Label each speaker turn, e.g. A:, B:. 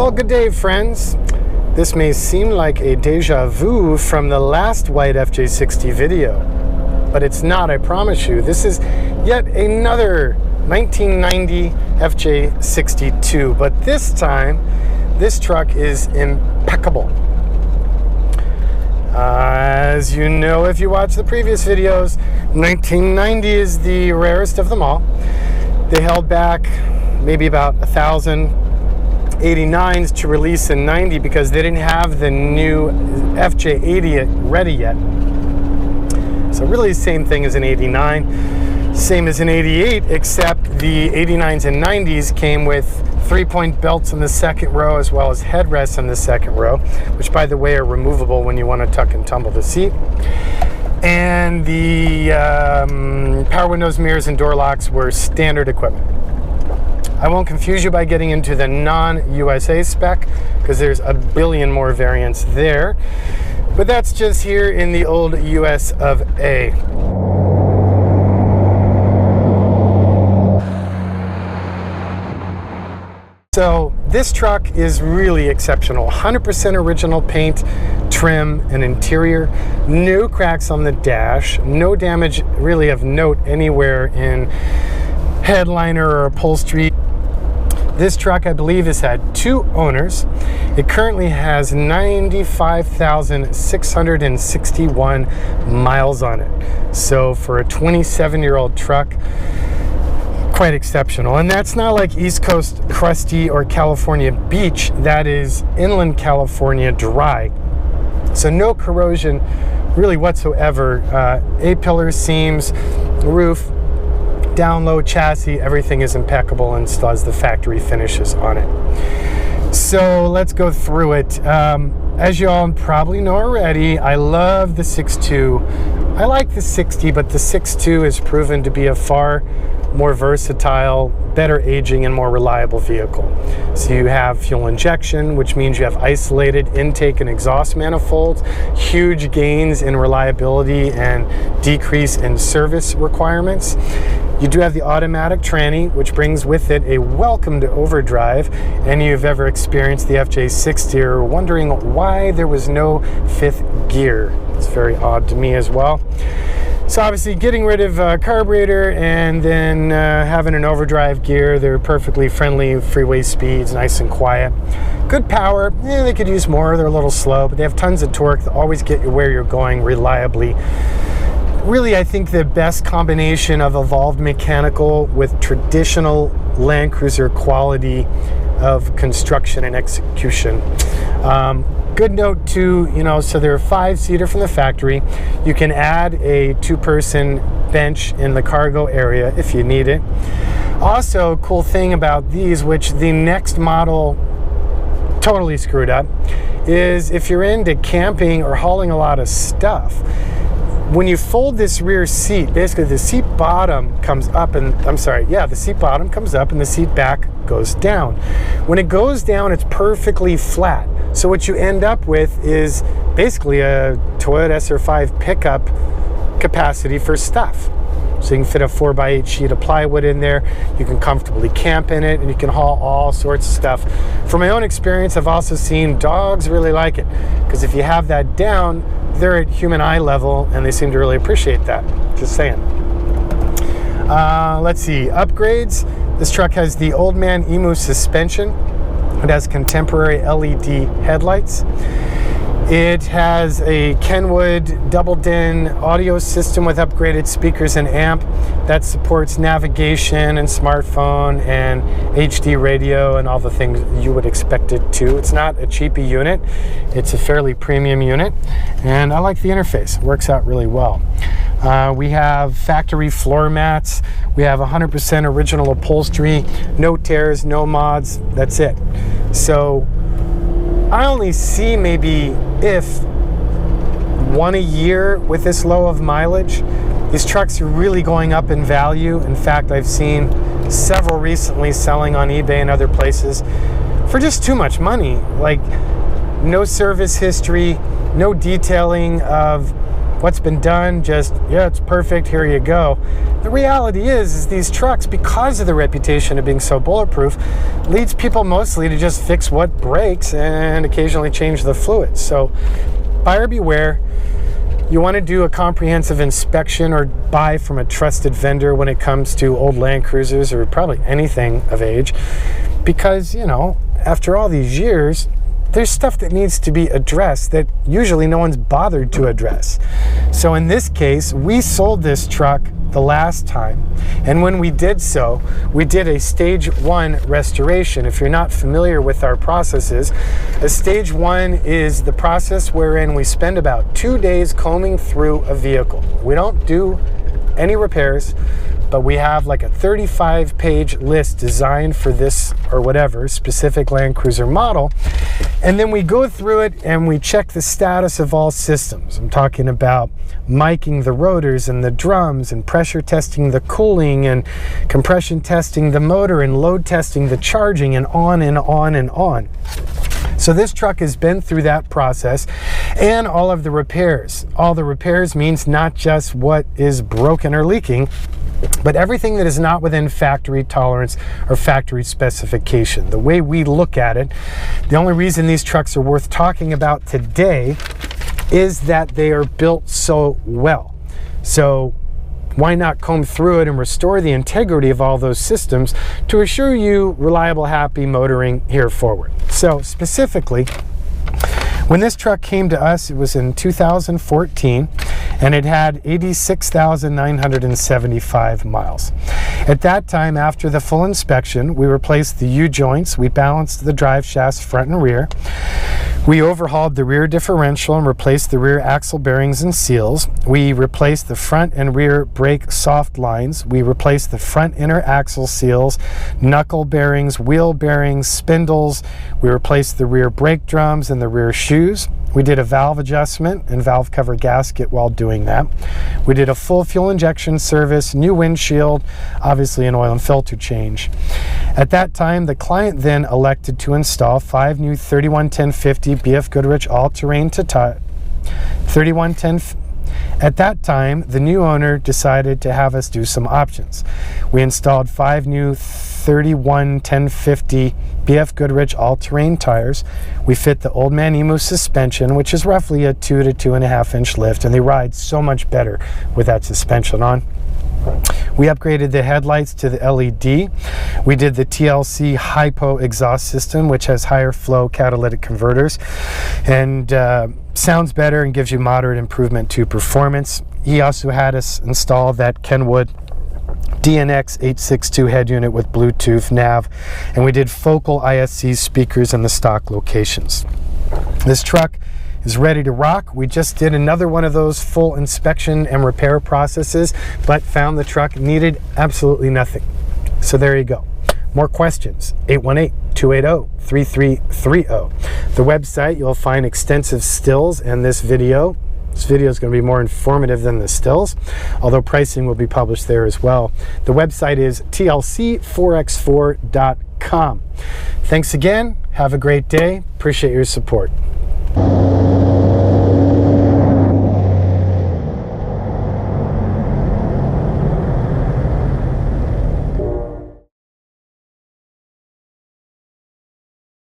A: Well, good day, friends. This may seem like a deja vu from the last white FJ60 video, but it's not, I promise you. This is yet another 1990 FJ62, but this time, this truck is impeccable. As you know, if you watch the previous videos, 1990 is the rarest of them all. They held back maybe about 1,000 89s to release in 90 because they didn't have the new FJ80 ready yet. So really the same thing as an 89, same as an 88, except the 89s and 90s came with 3-point belts in the second row as well as headrests in the second row, which by the way are removable when you want to tuck and tumble the seat. And the power windows, mirrors, and door locks were standard equipment. I won't confuse you by getting into the non-USA spec because there's a billion more variants there, but that's just here in the old US of A. So this truck is really exceptional. 100% original paint, trim, and interior. No cracks on the dash. No damage really of note anywhere in headliner or upholstery. This truck, I believe, has had 2 owners. It currently has 95,661 miles on it. So for a 27-year-old truck, quite exceptional. And that's not like East Coast crusty or California beach. That is inland California dry. So no corrosion really whatsoever. A-pillar, seams, roof, down low chassis, everything is impeccable and still has the factory finishes on it. So let's go through it. As you all probably know already, I love the 6.2. I like the 60, but the 6.2 has proven to be a far more versatile, better aging, and more reliable vehicle. So you have fuel injection, which means you have isolated intake and exhaust manifolds, huge gains in reliability and decrease in service requirements. You do have the automatic tranny, which brings with it a welcome to overdrive. Any of you ever experienced the FJ60 or wondering why there was no 5th gear? It's very odd to me as well. So obviously getting rid of carburetor and then having an overdrive gear, they're perfectly friendly freeway speeds, nice and quiet. Good power, they could use more, they're a little slow, but they have tons of torque. They'll always get you where you're going reliably. Really, I think the best combination of evolved mechanical with traditional Land Cruiser quality of construction and execution. Good note too, so they're a 5-seater from the factory. You can add a 2-person bench in the cargo area if you need it. Also, cool thing about these, which the next model totally screwed up, is if you're into camping or hauling a lot of stuff, when you fold this rear seat, basically the seat bottom comes up and, the seat bottom comes up and the seat back goes down. When it goes down, it's perfectly flat. So what you end up with is basically a Toyota SR5 pickup capacity for stuff. So you can fit a 4x8 sheet of plywood in there, you can comfortably camp in it, and you can haul all sorts of stuff. From my own experience, I've also seen dogs really like it, because if you have that down, they're at human eye level, and they seem to really appreciate that. Just saying. Let's see, upgrades. This truck has the Old Man Emu suspension. It has contemporary LED headlights. It has a Kenwood double-din audio system with upgraded speakers and amp that supports navigation and smartphone and HD radio and all the things you would expect it to. It's not a cheapy unit. It's a fairly premium unit, and I like the interface. It works out really well. We have factory floor mats. We have 100% original upholstery, no tears, no mods. That's it. So I only see maybe if 1 a year with this low of mileage. These trucks are really going up in value. In fact, I've seen several recently selling on eBay and other places for just too much money. Like no service history, no detailing of what's been done, just, yeah, it's perfect, here you go. The reality is these trucks, because of the reputation of being so bulletproof, leads people mostly to just fix what breaks and occasionally change the fluids. So buyer beware. You want to do a comprehensive inspection or buy from a trusted vendor when it comes to old Land Cruisers or probably anything of age, because, you know, after all these years, there's stuff that needs to be addressed that usually no one's bothered to address. So in this case, we sold this truck the last time, and when we did so, we did a stage 1 restoration. If you're not familiar with our processes, a stage 1 is the process wherein we spend about 2 days combing through a vehicle. We don't do any repairs, but we have like a 35-page list designed for this or whatever specific Land Cruiser model, and then we go through it and we check the status of all systems. I'm talking about miking the rotors and the drums, and pressure testing the cooling, and compression testing the motor, and load testing the charging, and on and on and on. So this truck has been through that process, and all of the repairs. All the repairs means not just what is broken or leaking, but everything that is not within factory tolerance or factory specification. The way we look at it, the only reason these trucks are worth talking about today is that they are built so well. So why not comb through it and restore the integrity of all those systems to assure you reliable, happy motoring here forward. So specifically, when this truck came to us, it was in 2014, and it had 86,975 miles. At that time, after the full inspection, we replaced the U-joints, we balanced the drive shafts front and rear, we overhauled the rear differential and replaced the rear axle bearings and seals. We replaced the front and rear brake soft lines. We replaced the front inner axle seals, knuckle bearings, wheel bearings, spindles. We replaced the rear brake drums and the rear shoes. We did a valve adjustment and valve cover gasket while doing that. We did a full fuel injection service, new windshield, obviously an oil and filter change. At that time, the client then elected to install 5 new 311050 BF Goodrich all-terrain to 3110. At that time, the new owner decided to have us do some options. We installed 5 new 311050 BF Goodrich all-terrain tires. We fit the Old Man Emu suspension, which is roughly a 2 to 2.5 inch lift, and they ride so much better with that suspension on. We upgraded the headlights to the LED. We did the TLC hypo exhaust system, which has higher flow catalytic converters and sounds better and gives you moderate improvement to performance. He also had us install that Kenwood DNX 862 head unit with Bluetooth nav, and we did focal ISC speakers in the stock locations. This truck is ready to rock. We just did another one of those full inspection and repair processes, but found the truck needed absolutely nothing. So there you go. More questions, 818-280-3330. The website, you'll find extensive stills and this video. This video is going to be more informative than the stills, although pricing will be published there as well. The website is TLC4x4.com. Thanks again. Have a great day. Appreciate your support.